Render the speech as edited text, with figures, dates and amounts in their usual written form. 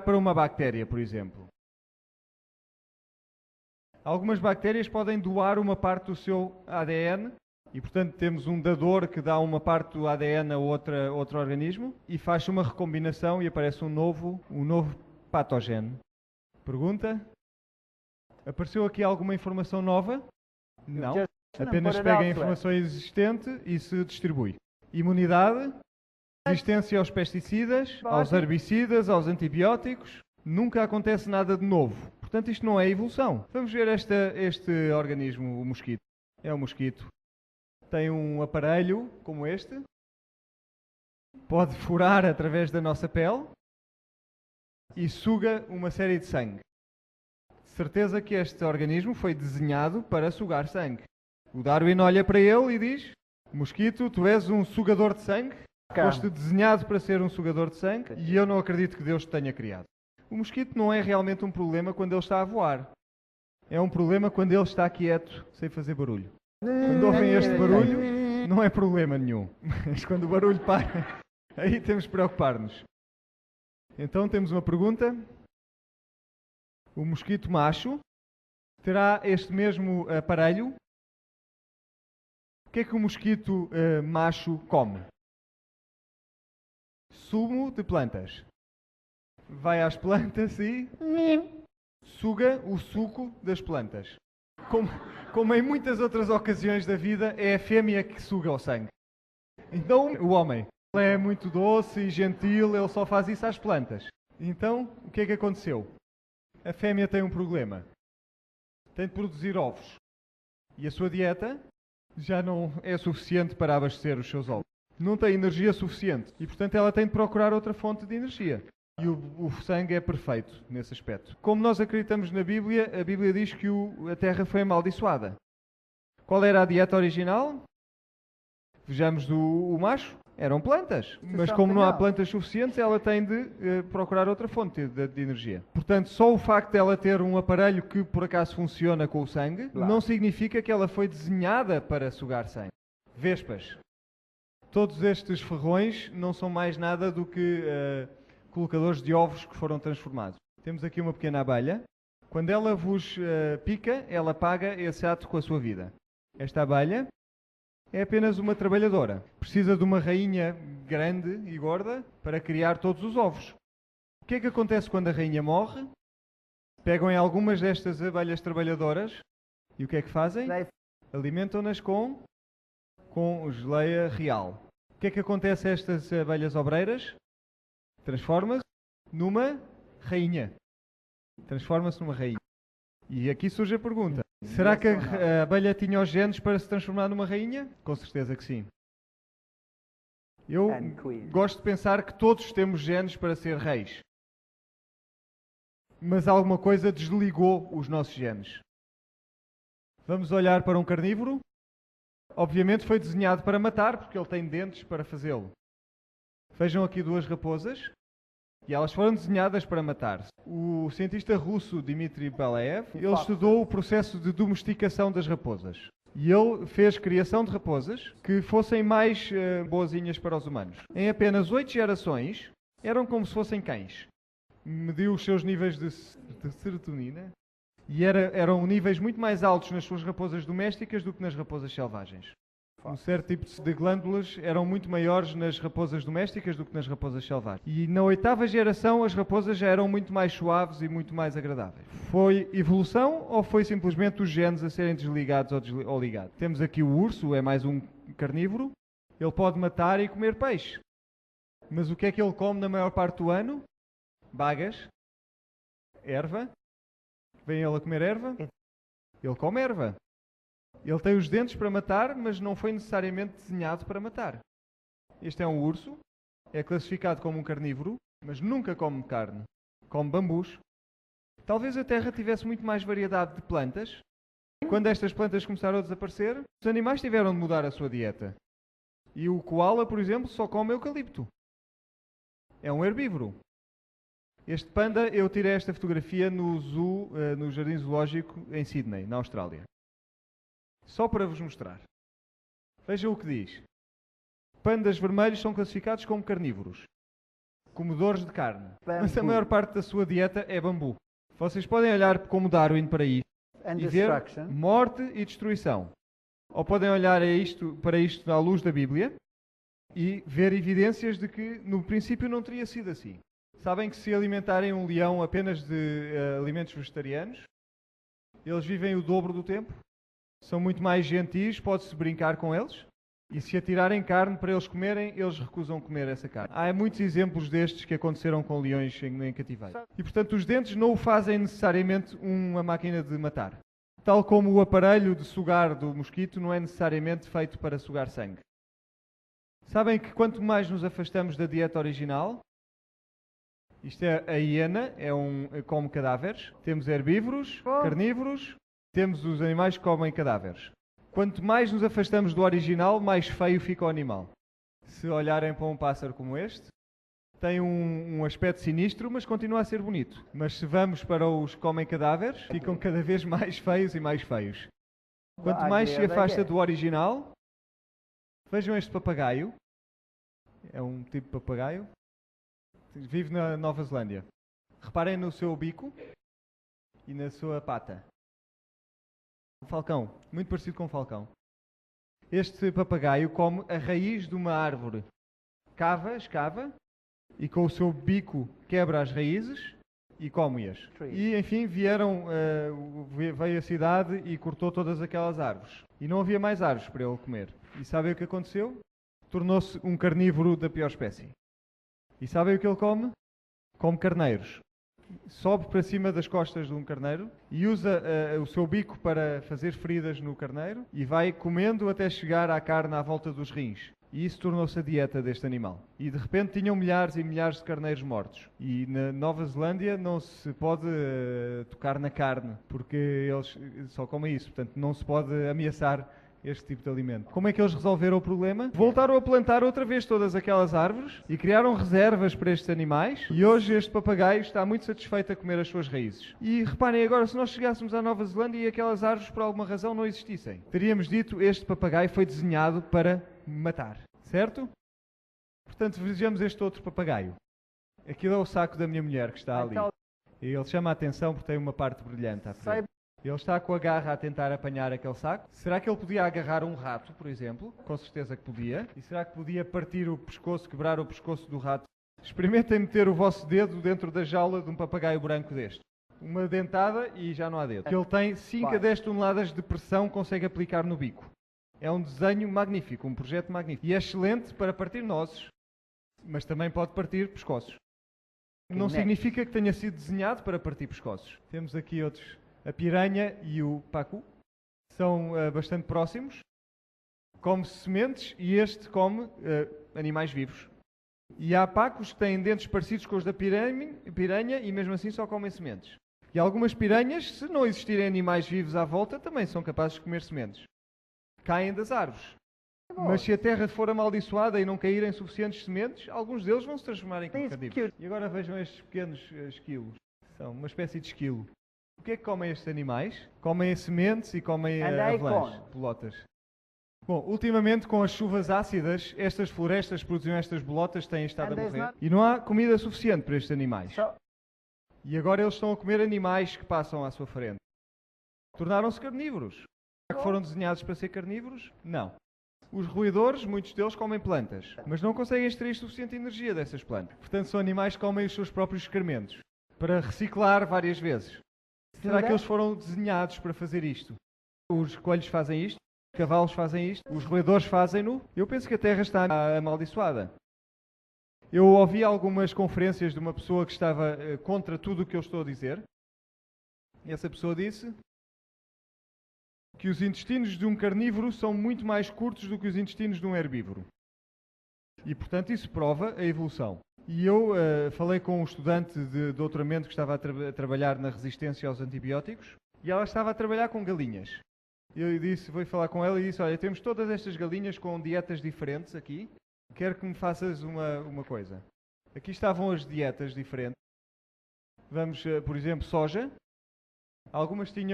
para uma bactéria, por exemplo. Algumas bactérias podem doar uma parte do seu ADN e, portanto, temos um dador que dá uma parte do ADN a outro organismo e faz uma recombinação e aparece um novo patógeno. Pergunta? Apareceu aqui alguma informação nova? Não. Apenas pega a informação existente e se distribui. Imunidade, resistência aos pesticidas, aos herbicidas, aos antibióticos. Nunca acontece nada de novo. Portanto, isto não é evolução. Vamos ver este organismo, o mosquito. É o mosquito. Tem um aparelho como este. Pode furar através da nossa pele e suga uma série de sangue. Certeza que este organismo foi desenhado para sugar sangue. O Darwin olha para ele e diz: mosquito, tu és um sugador de sangue? Foste desenhado para ser um sugador de sangue e eu não acredito que Deus te tenha criado. O mosquito não é realmente um problema quando ele está a voar. É um problema quando ele está quieto, sem fazer barulho. Quando ouvem este barulho, não é problema nenhum. Mas quando o barulho para, aí temos de preocupar-nos. Então temos uma pergunta. O mosquito macho terá este mesmo aparelho. O que é que o mosquito macho come? Sumo de plantas. Vai às plantas e suga o suco das plantas. Como em muitas outras ocasiões da vida, é a fêmea que suga o sangue. Então, o homem, ele é muito doce e gentil, ele só faz isso às plantas. Então, o que é que aconteceu? A fêmea tem um problema. Tem de produzir ovos. E a sua dieta já não é suficiente para abastecer os seus ovos. Não tem energia suficiente. E, portanto, ela tem de procurar outra fonte de energia. E o sangue é perfeito nesse aspecto. Como nós acreditamos na Bíblia, a Bíblia diz que a terra foi amaldiçoada. Qual era a dieta original? Vejamos o macho. Eram plantas. Mas como não há plantas suficientes, ela tem de procurar outra fonte de energia. Portanto, só o facto de ela ter um aparelho que por acaso funciona com o sangue, não significa que ela foi desenhada para sugar sangue. Vespas. Todos estes ferrões não são mais nada do que colocadores de ovos que foram transformados. Temos aqui uma pequena abelha. Quando ela vos pica, ela paga esse ato com a sua vida. Esta abelha é apenas uma trabalhadora. Precisa de uma rainha grande e gorda para criar todos os ovos. O que é que acontece quando a rainha morre? Pegam em algumas destas abelhas trabalhadoras e o que é que fazem? Alimentam-nas com geleia real. O que é que acontece a estas abelhas obreiras? Transforma-se numa rainha. Transforma-se numa rainha. E aqui surge a pergunta. Será que a abelha tinha os genes para se transformar numa rainha? Com certeza que sim. Eu gosto de pensar que todos temos genes para ser reis. Mas alguma coisa desligou os nossos genes. Vamos olhar para um carnívoro. Obviamente foi desenhado para matar, porque ele tem dentes para fazê-lo. Vejam aqui duas raposas. E elas foram desenhadas para matar. O cientista russo Dmitry Belaev, ele estudou o processo de domesticação das raposas. E ele fez criação de raposas que fossem mais boazinhas para os humanos. Em apenas 8 gerações, eram como se fossem cães. Mediu os seus níveis de serotonina e eram níveis muito mais altos nas suas raposas domésticas do que nas raposas selvagens. Um certo tipo de glândulas eram muito maiores nas raposas domésticas do que nas raposas selvagens. E na 8ª geração as raposas já eram muito mais suaves e muito mais agradáveis. Foi evolução ou foi simplesmente os genes a serem desligados ou ligados? Temos aqui o urso, é mais um carnívoro. Ele pode matar e comer peixe. Mas o que é que ele come na maior parte do ano? Bagas. Erva. Vem ele a comer erva? Ele come erva. Ele tem os dentes para matar, mas não foi necessariamente desenhado para matar. Este é um urso, é classificado como um carnívoro, mas nunca come carne. Come bambus. Talvez a Terra tivesse muito mais variedade de plantas. Quando estas plantas começaram a desaparecer, os animais tiveram de mudar a sua dieta. E o koala, por exemplo, só come eucalipto. É um herbívoro. Este panda, eu tirei esta fotografia no Jardim Zoológico em Sydney, na Austrália. Só para vos mostrar. Vejam o que diz. Pandas vermelhos são classificados como carnívoros. comedores de carne. Bambu. Mas a maior parte da sua dieta é bambu. Vocês podem olhar como Darwin para isto And e ver destruction. morte e destruição. Ou podem olhar para isto à luz da Bíblia e ver evidências de que no princípio não teria sido assim. Sabem que se alimentarem um leão apenas de alimentos vegetarianos, eles vivem o dobro do tempo, são muito mais gentis, pode-se brincar com eles, e se atirarem carne para eles comerem, eles recusam comer essa carne. Há muitos exemplos destes que aconteceram com leões em cativeiro. E portanto os dentes não o fazem necessariamente uma máquina de matar. Tal como o aparelho de sugar do mosquito não é necessariamente feito para sugar sangue. Sabem que quanto mais nos afastamos da dieta original, isto é a hiena, come cadáveres, temos herbívoros, carnívoros, temos os animais que comem cadáveres. Quanto mais nos afastamos do original, mais feio fica o animal. Se olharem para um pássaro como este, tem um aspecto sinistro, mas continua a ser bonito. Mas se vamos para os que comem cadáveres, ficam cada vez mais feios e mais feios. Quanto mais se afasta do original, vejam este papagaio. É um tipo de papagaio. Vive na Nova Zelândia. Reparem no seu bico e na sua pata. Um falcão, muito parecido com um falcão. Este papagaio come a raiz de uma árvore. Escava, e com o seu bico quebra as raízes e come-as. E, enfim, veio a cidade e cortou todas aquelas árvores. E não havia mais árvores para ele comer. E sabem o que aconteceu? Tornou-se um carnívoro da pior espécie. E sabem o que ele come? Come carneiros. Sobe para cima das costas de um carneiro e usa o seu bico para fazer feridas no carneiro e vai comendo até chegar à carne à volta dos rins. E isso tornou-se a dieta deste animal. E de repente tinham milhares e milhares de carneiros mortos. E na Nova Zelândia não se pode tocar na carne, porque eles só comem isso. Portanto, não se pode ameaçar este tipo de alimento. Como é que eles resolveram o problema? Voltaram a plantar outra vez todas aquelas árvores e criaram reservas para estes animais. E hoje este papagaio está muito satisfeito a comer as suas raízes. E reparem agora, se nós chegássemos à Nova Zelândia e aquelas árvores por alguma razão não existissem, teríamos dito este papagaio foi desenhado para matar. Certo? Portanto, vejamos este outro papagaio. Aquilo é o saco da minha mulher que está ali. E ele chama a atenção porque tem uma parte brilhante à frente. Ele está com a garra a tentar apanhar aquele saco. Será que ele podia agarrar um rato, por exemplo? Com certeza que podia. E será que podia partir o pescoço, quebrar o pescoço do rato? Experimentem meter o vosso dedo dentro da jaula de um papagaio branco deste. Uma dentada e já não há dedo. Ele tem 5 a 10 toneladas de pressão que consegue aplicar no bico. É um desenho magnífico, um projeto magnífico. E é excelente para partir nozes, mas também pode partir pescoços. Não significa que tenha sido desenhado para partir pescoços. Temos aqui outros. A piranha e o pacu são bastante próximos. Come sementes e este come animais vivos. E há pacos que têm dentes parecidos com os da piranha e mesmo assim só comem sementes. E algumas piranhas, se não existirem animais vivos à volta, também são capazes de comer sementes. Caem das árvores. Mas se a terra for amaldiçoada e não caírem suficientes sementes, alguns deles vão se transformar em carnívoros. E agora vejam estes pequenos esquilos. São uma espécie de esquilo. O que é que comem estes animais? Comem sementes e comem avelãs, bolotas. Bom, ultimamente com as chuvas ácidas, estas florestas que produziam estas bolotas têm estado a morrer. E não há comida suficiente para estes animais. E agora eles estão a comer animais que passam à sua frente. Tornaram-se carnívoros. Será que foram desenhados para ser carnívoros? Não. Os roedores, muitos deles comem plantas, mas não conseguem extrair suficiente energia dessas plantas. Portanto, são animais que comem os seus próprios excrementos, para reciclar várias vezes. Será que eles foram desenhados para fazer isto? Os coelhos fazem isto, os cavalos fazem isto, os roedores fazem-no. Eu penso que a Terra está amaldiçoada. Eu ouvi algumas conferências de uma pessoa que estava contra tudo o que eu estou a dizer. E essa pessoa disse que os intestinos de um carnívoro são muito mais curtos do que os intestinos de um herbívoro. E, portanto, isso prova a evolução. E eu falei com um estudante de doutoramento que estava a trabalhar na resistência aos antibióticos e ela estava a trabalhar com galinhas. Eu fui falar com ela e disse, olha, temos todas estas galinhas com dietas diferentes aqui, quero que me faças uma coisa. Aqui estavam as dietas diferentes. Vamos, por exemplo, soja. Algumas tinham